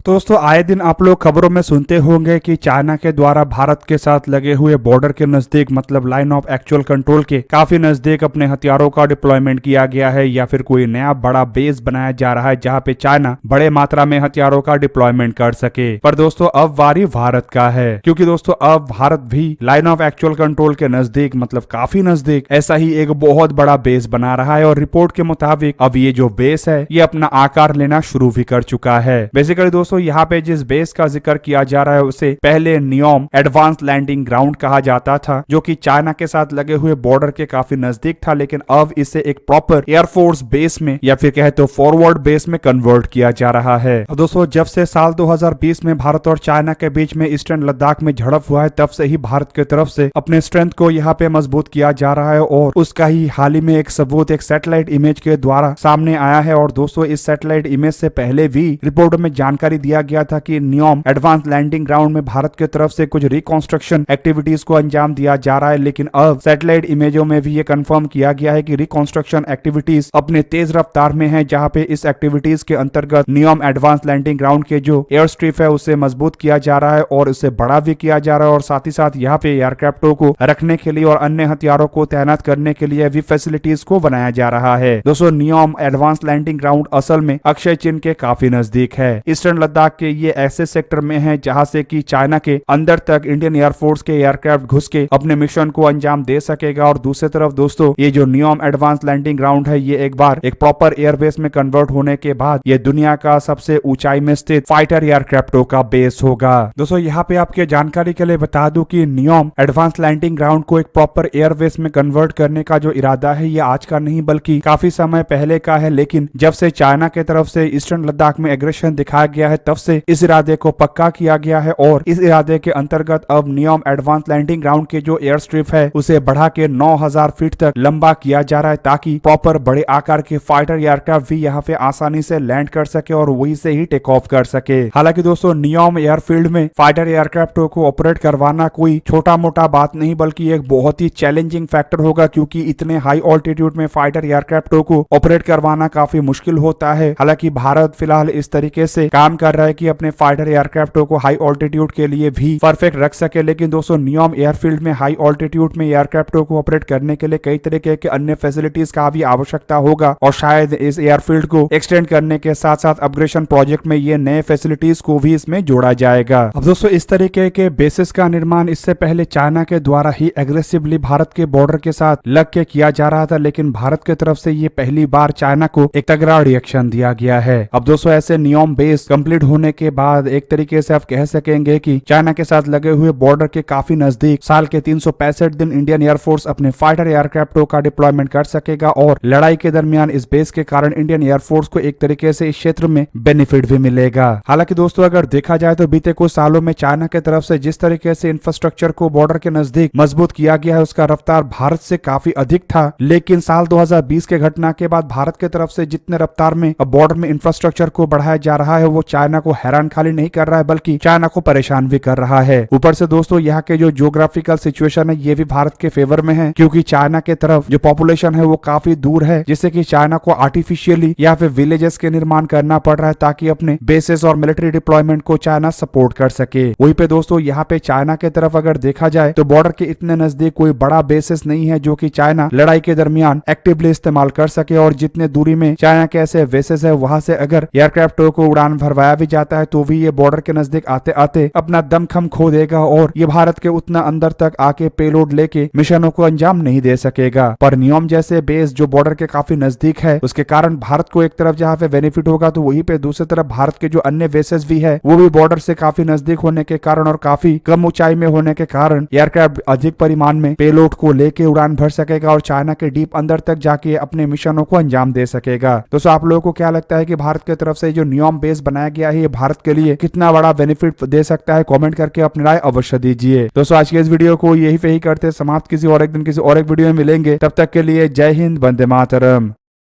तो दोस्तों आए दिन आप लोग खबरों में सुनते होंगे कि चाइना के द्वारा भारत के साथ लगे हुए बॉर्डर के नजदीक मतलब लाइन ऑफ एक्चुअल कंट्रोल के काफी नजदीक अपने हथियारों का डिप्लॉयमेंट किया गया है या फिर कोई नया बड़ा बेस बनाया जा रहा है जहां पे चाइना बड़े मात्रा में हथियारों का डिप्लॉयमेंट कर सके। पर दोस्तों अब वारी भारत का है, क्योंकि दोस्तों अब भारत भी लाइन ऑफ एक्चुअल कंट्रोल के नजदीक मतलब काफी नजदीक ऐसा ही एक बहुत बड़ा बेस बना रहा है और रिपोर्ट के मुताबिक अब ये जो बेस है ये अपना आकार लेना शुरू भी कर चुका है। बेसिकली दोस्तों यहाँ पे जिस बेस का जिक्र किया जा रहा है उसे पहले नियोम एडवांस लैंडिंग ग्राउंड कहा जाता था, जो कि चाइना के साथ लगे हुए बॉर्डर के काफी नजदीक था, लेकिन अब इसे एक प्रॉपर एयरफोर्स बेस में या फिर कहे तो फॉरवर्ड बेस में कन्वर्ट किया जा रहा है। अब दोस्तों जब से साल 2020 में भारत और चाइना के बीच में ईस्टर्न लद्दाख में झड़प हुआ है तब से ही भारत की तरफ से अपने स्ट्रेंथ को यहाँ पे मजबूत किया जा रहा है और उसका ही हाल ही में एक सबूत एक सैटेलाइट इमेज के द्वारा सामने आया है। और दोस्तों इस सैटेलाइट इमेज से पहले भी रिपोर्ट में जानकारी दिया गया था कि नियोम एडवांस लैंडिंग ग्राउंड में भारत की तरफ से कुछ रिकंस्ट्रक्शन एक्टिविटीज को अंजाम दिया जा रहा है, लेकिन अब सैटेलाइट इमेजों में भी ये कंफर्म किया गया है कि रिकंस्ट्रक्शन एक्टिविटीज अपने तेज रफ्तार में है, जहां पे इस एक्टिविटीज के अंतर्गत नियोम एडवांस लैंडिंग ग्राउंड के जो एयर स्ट्रिप है उसे मजबूत किया जा रहा है और उसे बड़ा भी किया जा रहा है और साथ ही साथ यहाँ पे एयरक्राफ्टों को रखने के लिए और अन्य हथियारों को तैनात करने के लिए भी फैसिलिटीज को बनाया जा रहा है। दोस्तों नियोम एडवांस लैंडिंग ग्राउंड असल में अक्षय चिन्ह के काफी नजदीक है। ईस्टर्न लद्दाख के ये ऐसे सेक्टर में है जहां से कि चाइना के अंदर तक इंडियन एयरफोर्स के एयरक्राफ्ट घुस के अपने मिशन को अंजाम दे सकेगा। और दूसरी तरफ दोस्तों ये जो नियोम एडवांस लैंडिंग ग्राउंड है ये एक बार एक प्रॉपर एयरबेस में कन्वर्ट होने के बाद ये दुनिया का सबसे ऊंचाई में स्थित फाइटर एयरक्राफ्टों का बेस होगा। दोस्तों यहाँ पे आपके जानकारी के लिए बता दूं कि नियोम एडवांस लैंडिंग ग्राउंड को एक प्रॉपर एयरबेस में कन्वर्ट करने का जो इरादा है ये आज का नहीं बल्कि काफी समय पहले का है, लेकिन जब से चाइना के तरफ से ईस्टर्न लद्दाख में एग्रेशन दिखाया गया है तब से इस इरादे को पक्का किया गया है और इस इरादे के अंतर्गत अब नियोम एडवांस लैंडिंग ग्राउंड के जो एयर स्ट्रिप है उसे बढ़ा के 9000 फीट तक लंबा किया जा रहा है ताकि प्रॉपर बड़े आकार के फाइटर एयरक्राफ्ट भी यहाँ पे आसानी से लैंड कर सके और वहीं से ही टेक ऑफ कर सके। हालांकि दोस्तों नियोम एयरफील्ड में फाइटर एयरक्राफ्टों को ऑपरेट करवाना कोई छोटा मोटा बात नहीं बल्कि एक बहुत ही चैलेंजिंग फैक्टर होगा, क्योंकि इतने हाई ऑल्टीट्यूड में फाइटर एयरक्राफ्टों को ऑपरेट करवाना काफी मुश्किल होता है। हालांकि भारत फिलहाल इस तरीके से काम कर रहा है कि अपने फाइटर एयरक्राफ्टों को हाई ऑल्टीट्यूड के लिए भी परफेक्ट रख सके, लेकिन दोस्तों नियोम एयरफील्ड में हाई ऑल्टीट्यूड में एयरक्राफ्टों को ऑपरेट करने के लिए कई तरीके के अन्य फैसिलिटीज का भी आवश्यकता होगा और शायद इस एयरफील्ड को एक्सटेंड करने के साथ साथ अपग्रेडेशन प्रोजेक्ट में ये नए फैसिलिटीज को भी इसमें जोड़ा जाएगा। अब दोस्तों इस तरीके के बेसिस का निर्माण इससे पहले चाइना के द्वारा ही एग्रेसिवली भारत के बॉर्डर के साथ लग के किया जा रहा था, लेकिन भारत की तरफ से ये पहली बार चाइना को एक तगड़ा रिएक्शन दिया गया है। अब दोस्तों ऐसे नियोम बेस कंप्लीट होने के बाद एक तरीके से आप कह सकेंगे कि चाइना के साथ लगे हुए बॉर्डर के काफी नजदीक साल के 365 दिन इंडियन एयरफोर्स अपने फाइटर एयरक्राफ्टों का डिप्लॉयमेंट कर सकेगा और लड़ाई के दरमियान इस बेस के कारण इंडियन एयरफोर्स को एक तरीके से इस क्षेत्र में बेनिफिट भी मिलेगा। हालांकि दोस्तों अगर देखा जाए तो बीते कुछ सालों में चाइना की तरफ से जिस तरीके से इंफ्रास्ट्रक्चर को बॉर्डर के नजदीक मजबूत किया गया है उसका रफ्तार भारत से काफी अधिक था, लेकिन साल 2020 के घटना के बाद भारत की तरफ से जितने रफ्तार में बॉर्डर में इंफ्रास्ट्रक्चर को बढ़ाया जा रहा है वो चाइना को हैरान खाली नहीं कर रहा है बल्कि चाइना को परेशान भी कर रहा है। ऊपर से दोस्तों यहाँ के जो जियोग्राफिकल सिचुएशन है ये भी भारत के फेवर में है, क्योंकि चाइना के तरफ जो पॉपुलेशन है वो काफी दूर है, जिससे कि चाइना को आर्टिफिशियली या फिर विलेजेस के निर्माण करना पड़ रहा है ताकि अपने बेसेस और मिलिट्री डिप्लॉयमेंट को चाइना सपोर्ट कर सके। वहीं पे दोस्तों यहाँ पे चाइना के तरफ अगर देखा जाए तो बॉर्डर के इतने नजदीक कोई बड़ा बेसिस नहीं है जो कि चाइना लड़ाई के दरमियान एक्टिवली इस्तेमाल कर सके, और जितने दूरी में चाइना के ऐसे बेसिस है वहां से अगर एयरक्राफ्टों को उड़ान भरवाया भी जाता है तो भी ये बॉर्डर के नजदीक आते आते अपना दमखम खो देगा और ये भारत के उतना अंदर तक आके पेलोड लेके मिशनों को अंजाम नहीं दे सकेगा। पर नियोम जैसे बेस जो बॉर्डर के काफी नजदीक है उसके कारण भारत को एक तरफ जहाँ पे बेनिफिट होगा तो वहीं पे दूसरी तरफ भारत के जो अन्य बेसेस भी है वो भी बॉर्डर से काफी नजदीक होने के कारण और काफी कम ऊंचाई में होने के कारण एयरक्राफ्ट अधिक परिमाण में पेलोड को लेके उड़ान भर सकेगा और चाइना के डीप अंदर तक जाके अपने मिशनों को अंजाम दे सकेगा। दोस्तों आप लोगों को क्या लगता है कि भारत की तरफ से जो नियोम बेस बनाया गया है ये भारत के लिए कितना बड़ा बेनिफिट दे सकता है? कमेंट करके अपनी राय अवश्य दीजिए। दोस्तों आज के इस वीडियो को यही पे ही करते समाप्त, किसी और एक दिन किसी और एक वीडियो में मिलेंगे, तब तक के लिए जय हिंद, वंदे मातरम।